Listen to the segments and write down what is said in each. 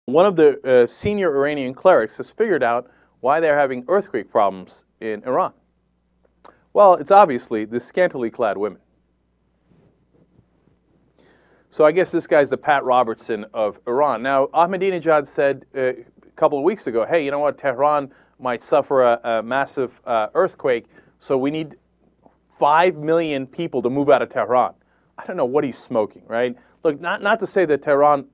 One of the senior Iranian clerics has figured out why they're having earthquake problems in Iran. Well, it's obviously the scantily clad women. So I guess this guy's the Pat Robertson of Iran. Now, Ahmadinejad said a couple of weeks ago, hey, you know what, Tehran might suffer a massive earthquake, so we need 5 million people to move out of Tehran. I don't know what he's smoking, right? Look, not to say that Tehran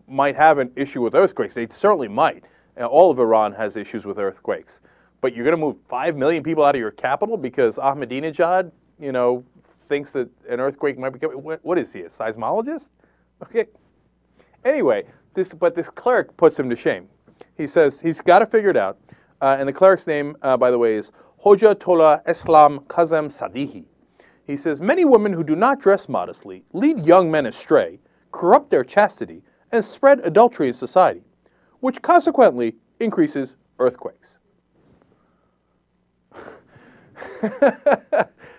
might have an issue with earthquakes. They certainly might. All of Iran has issues with earthquakes. But you're going to move 5 million people out of your capital because Ahmadinejad, thinks that an earthquake might be coming? What is he, a seismologist? Okay. Anyway, this cleric puts him to shame. He says he's got to figure it out. And the cleric's name, by the way, is Hojatollah Islam Kazem Sadihi. He says, many women who do not dress modestly lead young men astray, corrupt their chastity, and spread adultery in society, which consequently increases earthquakes.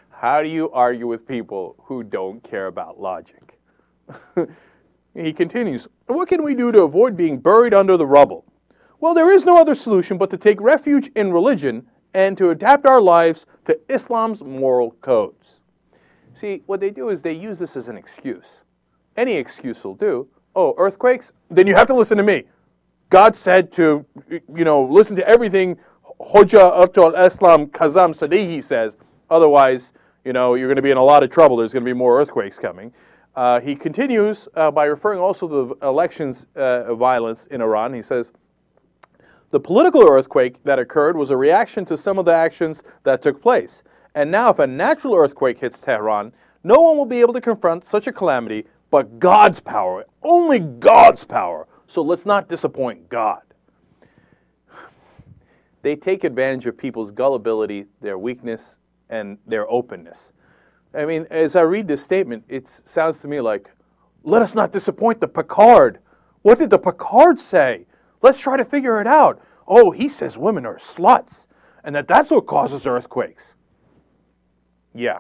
How do you argue with people who don't care about logic? He continues, what can we do to avoid being buried under the rubble? Well, there is no other solution but to take refuge in religion and to adapt our lives to Islam's moral codes. See, what they do is they use this as an excuse. Any excuse will do. Oh, earthquakes? Then you have to listen to me. God said to, listen to everything Hojatollah Islam Kazem Sadihi says. Otherwise, you're going to be in a lot of trouble. There's going to be more earthquakes coming. He continues by referring also to the elections violence in Iran. He says, the political earthquake that occurred was a reaction to some of the actions that took place. And now if a natural earthquake hits Tehran, no one will be able to confront such a calamity but God's power, only God's power. So let's not disappoint God. They take advantage of people's gullibility, their weakness, and their openness. I mean, as I read this statement, it sounds to me like, let us not disappoint the Picard. What did the Picard say? Let's try to figure it out. Oh, he says women are sluts, and that's what causes earthquakes. Yeah,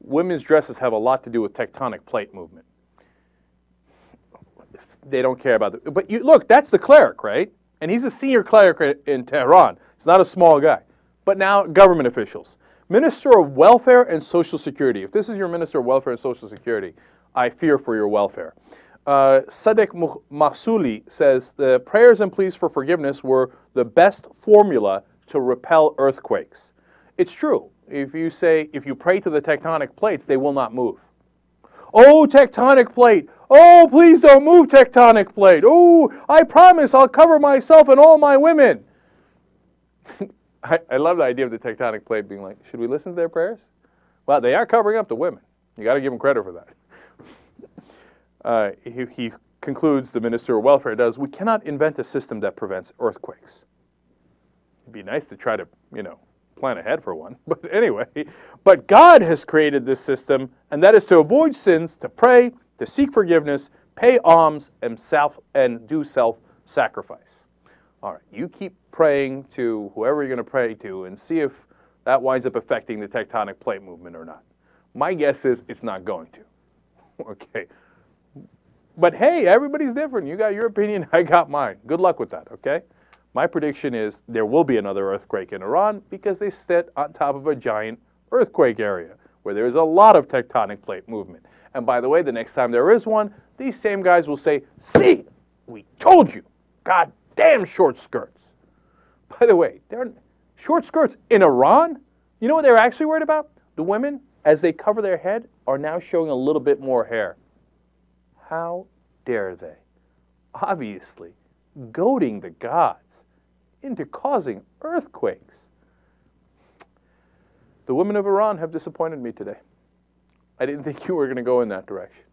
women's dresses have a lot to do with tectonic plate movement. They don't care about it. But look, that's the cleric, right? And he's a senior cleric in Tehran. He's not a small guy. But now, government officials. Minister of Welfare and Social Security. If this is your Minister of Welfare and Social Security, I fear for your welfare. Sadek Mahsouli says the prayers and pleas for forgiveness were the best formula to repel earthquakes. It's true. If you pray to the tectonic plates, they will not move. Oh, tectonic plate. Oh, please don't move, tectonic plate. Oh, I promise I'll cover myself and all my women. I love the idea of the tectonic plate being like, should we listen to their prayers? Well, they are covering up the women. You got to give them credit for that. He concludes, the Minister of Welfare does, we cannot invent a system that prevents earthquakes. It'd be nice to try to, plan ahead for one. But anyway, but God has created this system, and that is to avoid sins, to pray, to seek forgiveness, pay alms, and do self-sacrifice. All right, you keep praying to whoever you're going to pray to and see if that winds up affecting the tectonic plate movement or not. My guess is it's not going to. Okay. But hey, everybody's different. You got your opinion, I got mine. Good luck with that, okay? My prediction is there will be another earthquake in Iran because they sit on top of a giant earthquake area where there is a lot of tectonic plate movement. And by the way, the next time there is one, these same guys will say, see, we told you, God damn short skirts. By the way, they're short skirts in Iran? You know what they're actually worried about? The women, as they cover their head, are now showing a little bit more hair. How dare they? Obviously, goading the gods into causing earthquakes. The women of Iran have disappointed me today. I didn't think you were going to go in that direction.